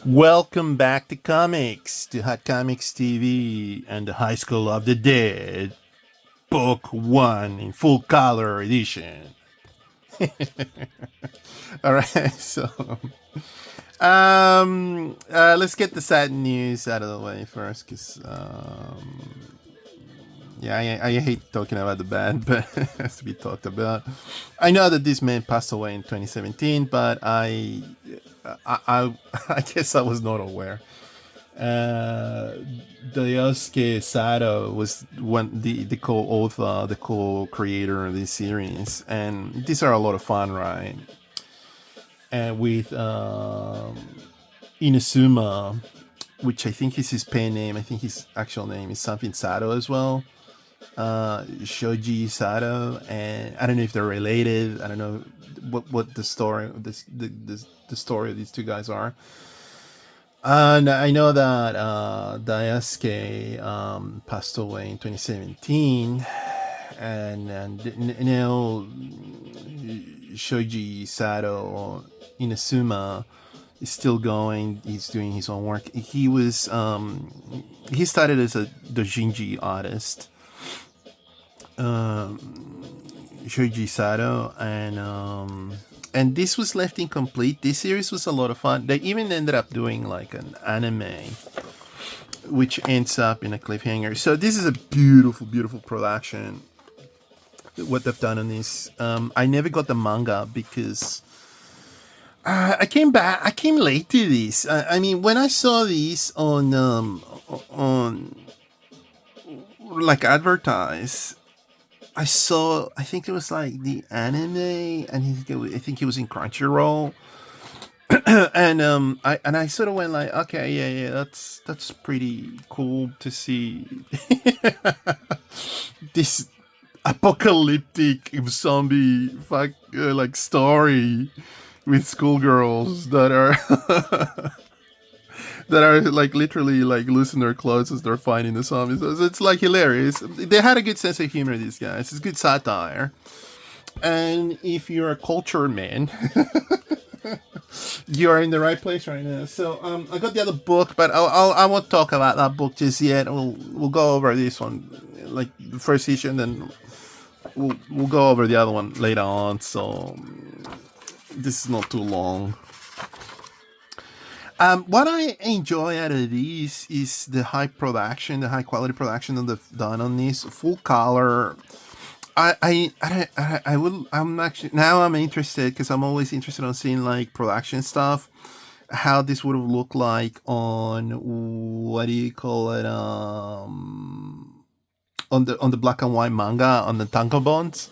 Welcome back to comics, to Hot Comics TV and the High School of the Dead, Book 1 in full color edition. All right, so let's get the sad news out of the way first, because yeah, I hate talking about the bad, but it has to be talked about. I know that this man passed away in 2017, but I guess I was not aware. uh Daisuke Satō was the co-author, the co-creator of this series, and these are a lot of fun, right? And with Inazuma, which I think is his pen name. I think his actual name is something Sato as well. Shōji Satō, and I don't know if they're related. I don't know what the story of the story of these two guys are. And I know that Daisuke passed away in 2017, and now Shōji Satō Inazuma is still going. He's doing his own work. He started as a doujinshi artist, Shōji Satō, and this was left incomplete. This series was a lot of fun. They even ended up doing like an anime, which ends up in a cliffhanger. So this is a beautiful, beautiful production. What they've done on this. I never got the manga because I came late to this. I mean, when I saw these on like advertised, I think it was like the anime, and I think it was in Crunchyroll. And I sort of went like, okay, yeah, that's pretty cool to see this apocalyptic zombie like story with schoolgirls that are that are like literally like losing their clothes as they're fighting the zombies. So it's like hilarious. They had a good sense of humor, these guys. It's good satire. And if you're a culture man, you are in the right place right now. So I got the other book, but I won't talk about that book just yet. We'll go over this one, like the first issue, and then we'll go over the other one later on. So this is not too long. What I enjoy out of these is the high production, the high quality production that they've done on this full color. I'm actually, now I'm interested, because I'm always interested on seeing like production stuff, how this would have looked like on, what do you call it, on the black and white manga, on the tankobons.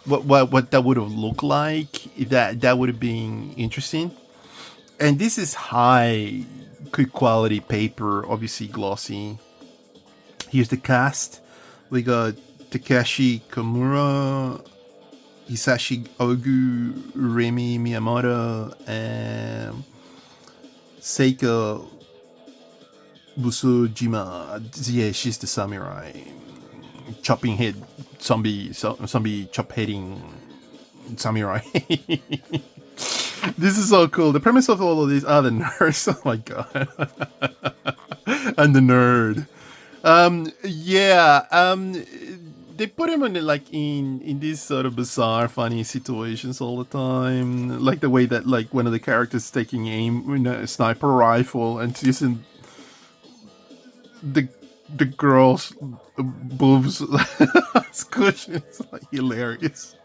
What that would have looked like. That would have been interesting. And this is high, good quality paper, obviously glossy. Here's the cast. We got Takashi Komura, Hisashi Ogu, Remi Miyamoto, and Seiko Busujima. Yeah, she's the samurai, chopping head zombie chop heading samurai. This is so cool. The premise of all of these are the nerds. Oh my god. And the nerd. They put him in like in these sort of bizarre, funny situations all the time. Like the way that like one of the characters taking aim with a sniper rifle and using the girl's boobs as cushions. It's like hilarious.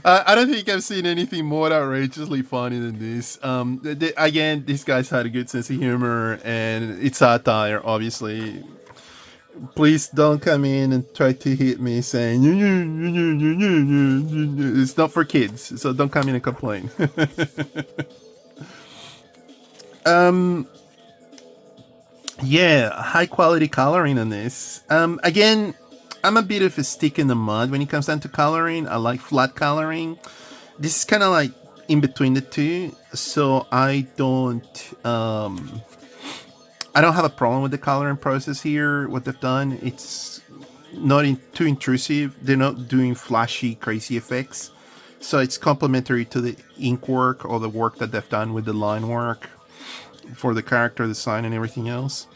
I don't think I've seen anything more outrageously funny than this. Again, these guys had a good sense of humor, and it's satire, obviously. Please don't come in and try to hit me saying it's not for kids, so don't come in and complain. Yeah, high quality coloring on this. Again, I'm a bit of a stick in the mud when it comes down to coloring. I like flat coloring. This is kind of like in between the two, so I don't have a problem with the coloring process here. What they've done, it's not too intrusive. They're not doing flashy, crazy effects, so it's complementary to the ink work or the work that they've done with the line work. for the character design and everything else.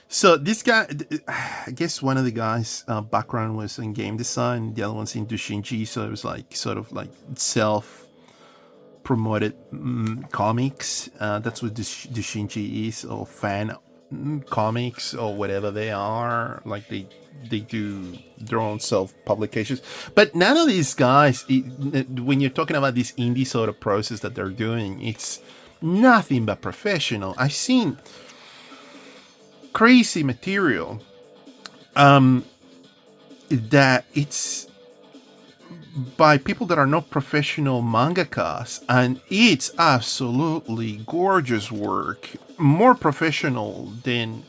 So this guy, I guess one of the guys' background was in game design. The other one's in Dushinji, so it was like sort of like self-promoted comics. That's what Dushinji is, or fan comics, or whatever they are. Like they do their own self-publications. But none of these guys, when you're talking about this indie sort of process that they're doing, it's nothing but professional. I've seen crazy material that it's by people that are not professional mangakas, and it's absolutely gorgeous work, more professional than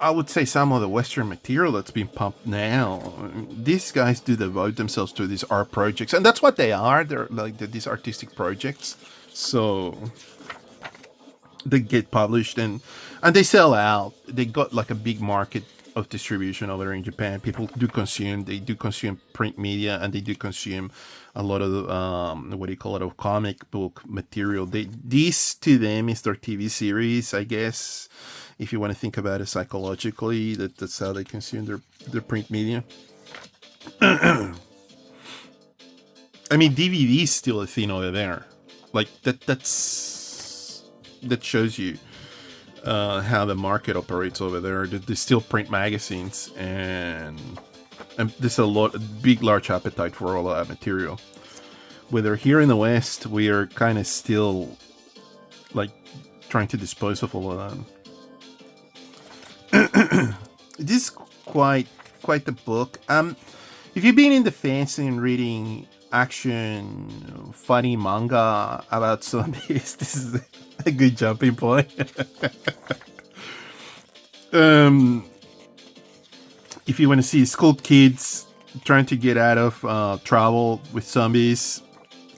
I would say some of the Western material that's being pumped now. These guys do devote themselves to these art projects, and that's what they are. They're like these artistic projects. So they get published and they sell out. They got like a big market of distribution over there in Japan. People do consume. They do consume print media, and they do consume a lot of what do you call it, of comic book material. This to them is their TV series, I guess. If you want to think about it psychologically, that's how they consume their print media. I mean, DVD is still a thing over there. Like that shows you how the market operates over there. They still print magazines, and there's a large appetite for all that material. Whether here in the West, we are kind of still like trying to dispose of all of that. This is quite the book. If you've been in the fancy and reading action, funny manga about zombies, this is a good jumping point. If you want to see school kids trying to get out of trouble with zombies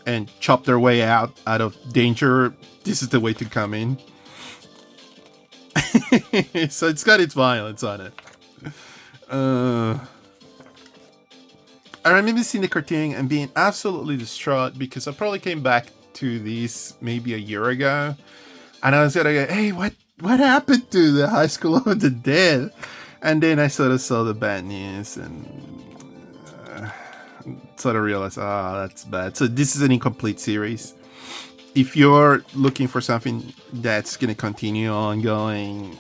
and chop their way out of danger, this is the way to come in. So it's got its violence on it. I remember seeing the cartoon and being absolutely distraught because I probably came back to these maybe a year ago, and I was gonna go, "Hey, what happened to the High School of the Dead?" And then I sort of saw the bad news and sort of realized, that's bad. So this is an incomplete series. If you're looking for something that's going to continue ongoing,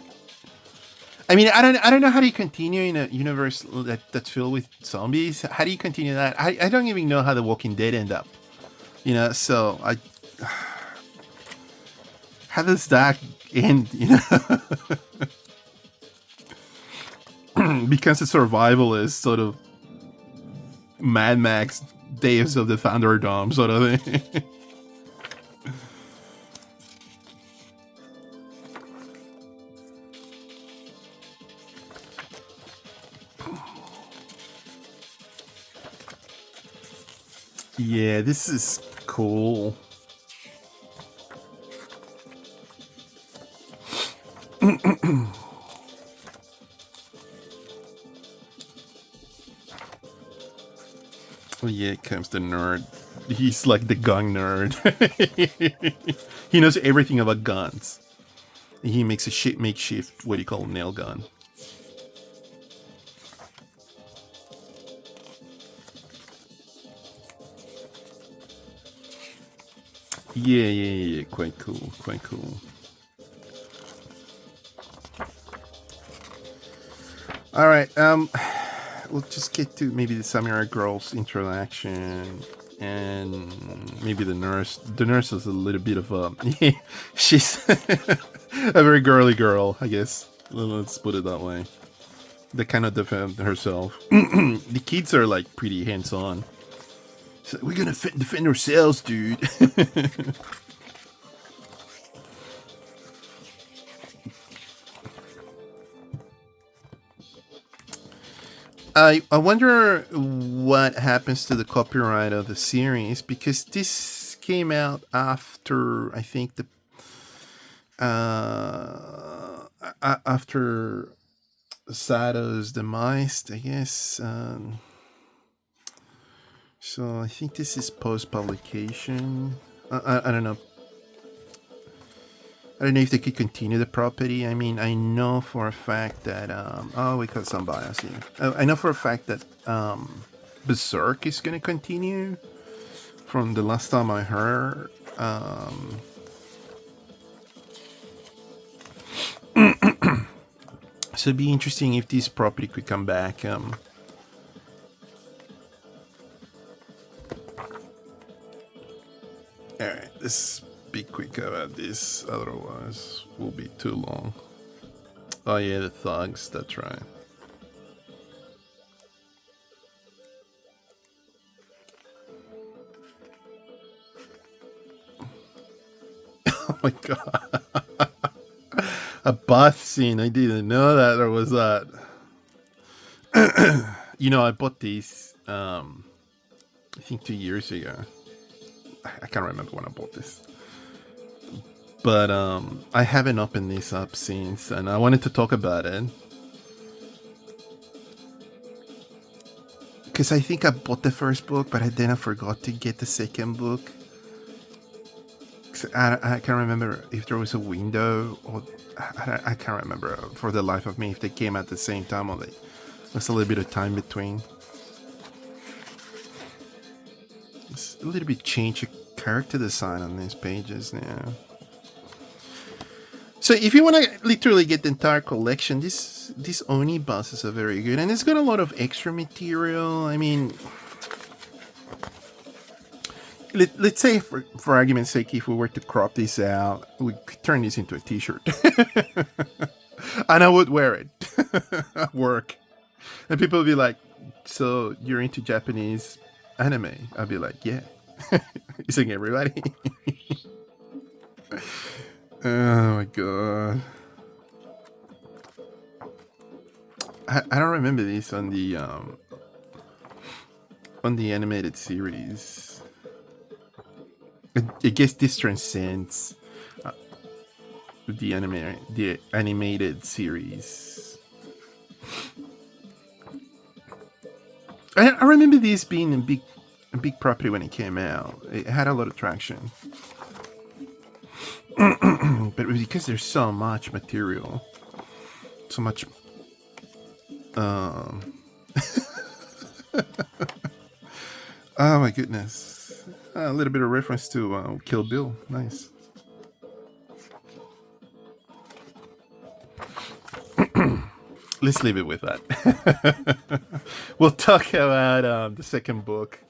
I mean, I don't know how do you continue in a universe that's filled with zombies. How do you continue that? I don't even know how The Walking Dead end up. So how does that end? Because the survivalist sort of Mad Max Days of the Thunderdome sort of thing. Yeah, this is cool. Oh yeah, comes the nerd. He's like the gun nerd. He knows everything about guns. He makes a makeshift, what do you call, nail gun. Yeah. Quite cool. All right. We'll just get to maybe the samurai girl's interaction and maybe the nurse. The nurse is a little bit of a she's a very girly girl, I guess. Let's put it that way. They cannot defend herself. The kids are like pretty hands-on. So we're gonna defend ourselves, dude. I wonder what happens to the copyright of the series, because this came out after, I think, the after Sato's demise, I guess. So I think this is post-publication. I don't know. I don't know if they could continue the property. I mean, I know for a fact that we got some bias here. I know for a fact that Berserk is going to continue. From the last time I heard, so it'd be interesting if this property could come back. Alright, let's be quick about this, otherwise we'll be too long. Oh yeah, the thugs, that's right. Oh my god. A bath scene, I didn't know that there was that. You know, I bought these, I think 2 years ago. I can't remember when I bought this. But I haven't opened this up since, and I wanted to talk about it. Because I think I bought the first book, but then I forgot to get the second book. I can't remember if there was a window, or I can't remember for the life of me if they came at the same time or there was a little bit of time between. It's a little bit change of character design on these pages now. So if you want to literally get the entire collection, these omnibuses are very good, and it's got a lot of extra material. I mean, let's say for argument's sake, if we were to crop this out, we could turn this into a t-shirt. And I would wear it at work. And people would be like, so you're into Japanese anime? I'd be like, yeah. Isn't everybody? Oh my god. I don't remember this on the animated series. I guess this transcends the animated series. I remember this being a big property when it came out. It had a lot of traction. But because there's so much material, so much oh my goodness, a little bit of reference to Kill Bill. Nice. Let's leave it with that. We'll talk about the second book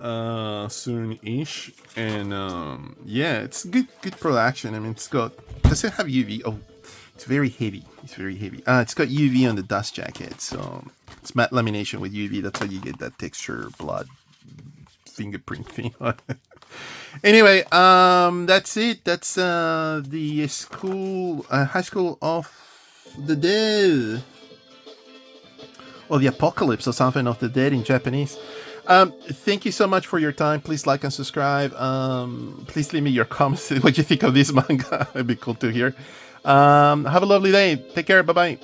soon-ish, and yeah, it's good production. I mean, does it have UV? Oh, it's very heavy. It's got UV on the dust jacket, so it's matte lamination with UV. That's how you get that texture, blood, fingerprint thing on it. Anyway, that's it. That's the High School of the Dead, or the Apocalypse, or something of the Dead in Japanese. Thank you so much for your time. Please like and subscribe. Please leave me your comments what you think of this manga. It'd be cool to hear. Have a lovely day. Take care. Bye bye.